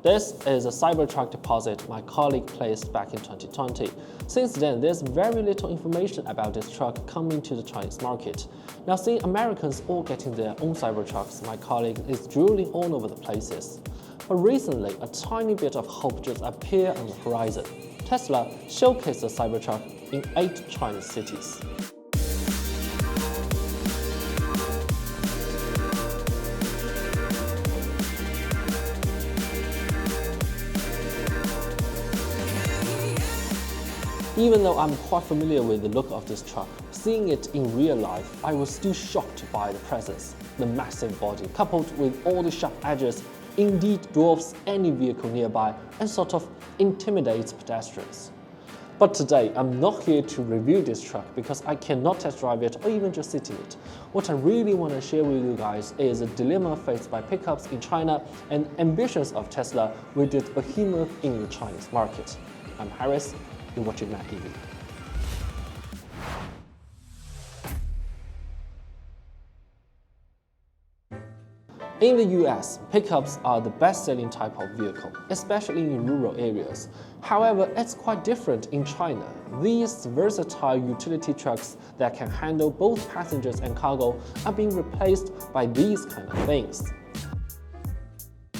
This is a Cybertruck deposit my colleague placed back in 2020. Since then, there's very little information about this truck coming to the Chinese market. Now, seeing Americans all getting their own Cybertrucks, my colleague is drooling all over the places. But recently, a tiny bit of hope just appeared on the horizon. Tesla showcased the Cybertruck in 8 Chinese cities. Even though I'm quite familiar with the look of this truck, seeing it in real life, I was still shocked by the presence. The massive body, coupled with all the sharp edges, indeed dwarfs any vehicle nearby and sort of intimidates pedestrians. But today, I'm not here to review this truck because I cannot test drive it or even just sit in it. What I really want to share with you guys is a dilemma faced by pickups in China and ambitions of Tesla with this behemoth in the Chinese market. I'm Harris. You're watching Mac EV. In the US, pickups are the best-selling type of vehicle, especially in rural areas. However, it's quite different in China. These versatile utility trucks that can handle both passengers and cargo are being replaced by these kind of things.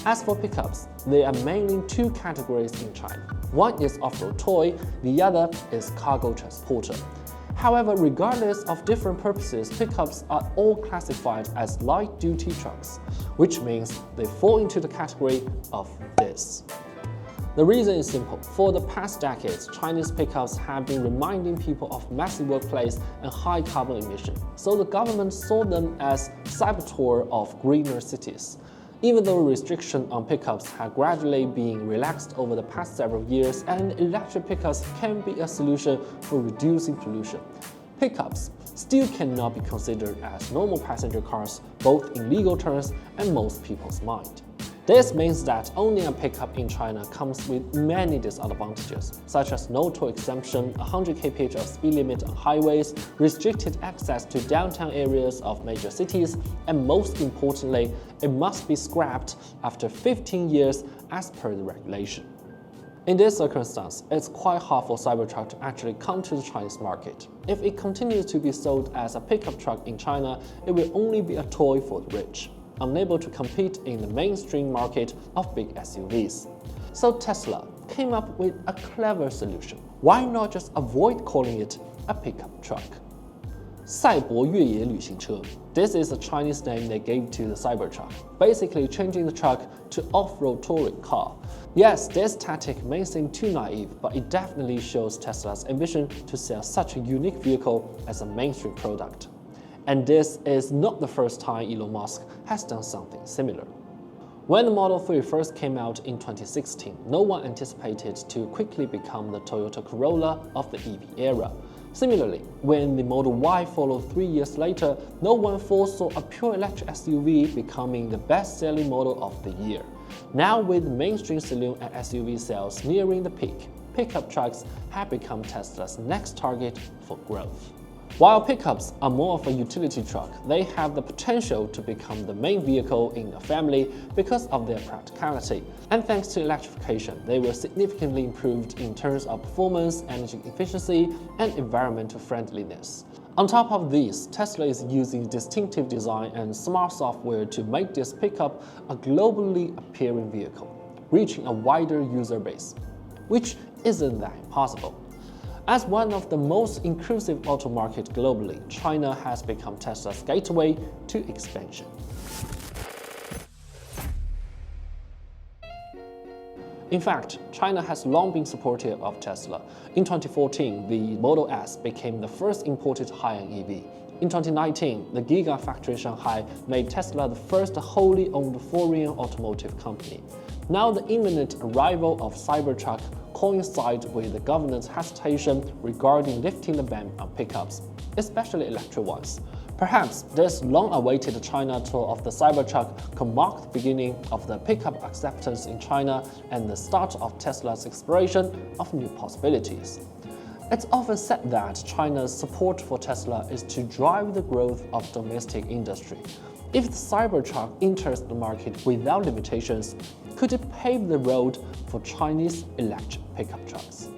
As for pickups, there are mainly 2 categories in China. One is off-road toy, the other is cargo transporter. However, regardless of different purposes, pickups are all classified as light-duty trucks, which means they fall into the category of this. The reason is simple. For the past decades, Chinese pickups have been reminding people of massive workplace and high carbon emission, so the government saw them as saboteur of greener cities. Even though restrictions on pickups have gradually been relaxed over the past several years, and electric pickups can be a solution for reducing pollution, pickups still cannot be considered as normal passenger cars, both in legal terms and most people's mind. This means that owning a pickup in China comes with many disadvantages, such as no toll exemption, 100 kph of speed limit on highways, restricted access to downtown areas of major cities, and most importantly, it must be scrapped after 15 years as per the regulation. In this circumstance, it's quite hard for Cybertruck to actually come to the Chinese market. If it continues to be sold as a pickup truck in China, it will only be a toy for the rich, unable to compete in the mainstream market of big SUVs. So Tesla came up with a clever solution. Why not just avoid calling it a pickup truck? 赛博越野旅行车. This is a Chinese name they gave to the Cybertruck, basically changing the truck to off-road touring car. Yes, this tactic may seem too naive, but it definitely shows Tesla's ambition to sell such a unique vehicle as a mainstream product. And this is not the first time Elon Musk has done something similar. When the Model 3 first came out in 2016, no one anticipated to quickly become the Toyota Corolla of the EV era. Similarly, when the Model Y followed 3 years later, no one foresaw a pure electric SUV becoming the best-selling model of the year. Now, with mainstream saloon and SUV sales nearing the peak, pickup trucks have become Tesla's next target for growth. While pickups are more of a utility truck, they have the potential to become the main vehicle in a family because of their practicality. And thanks to electrification, they will significantly improve in terms of performance, energy efficiency, and environmental friendliness. On top of these, Tesla is using distinctive design and smart software to make this pickup a globally appealing vehicle, reaching a wider user base, which isn't that impossible. As one of the most inclusive auto markets globally, China has become Tesla's gateway to expansion. In fact, China has long been supportive of Tesla. In 2014, the Model S became the first imported high-end EV. In 2019, the Gigafactory Shanghai made Tesla the first wholly owned foreign automotive company. Now the imminent arrival of Cybertruck coincides with the government's hesitation regarding lifting the ban on pickups, especially electric ones. Perhaps this long-awaited China tour of the Cybertruck could mark the beginning of the pickup acceptance in China and the start of Tesla's exploration of new possibilities. It's often said that China's support for Tesla is to drive the growth of domestic industry. If the Cybertruck enters the market without limitations, Could it pave the road for Chinese electric pickup trucks?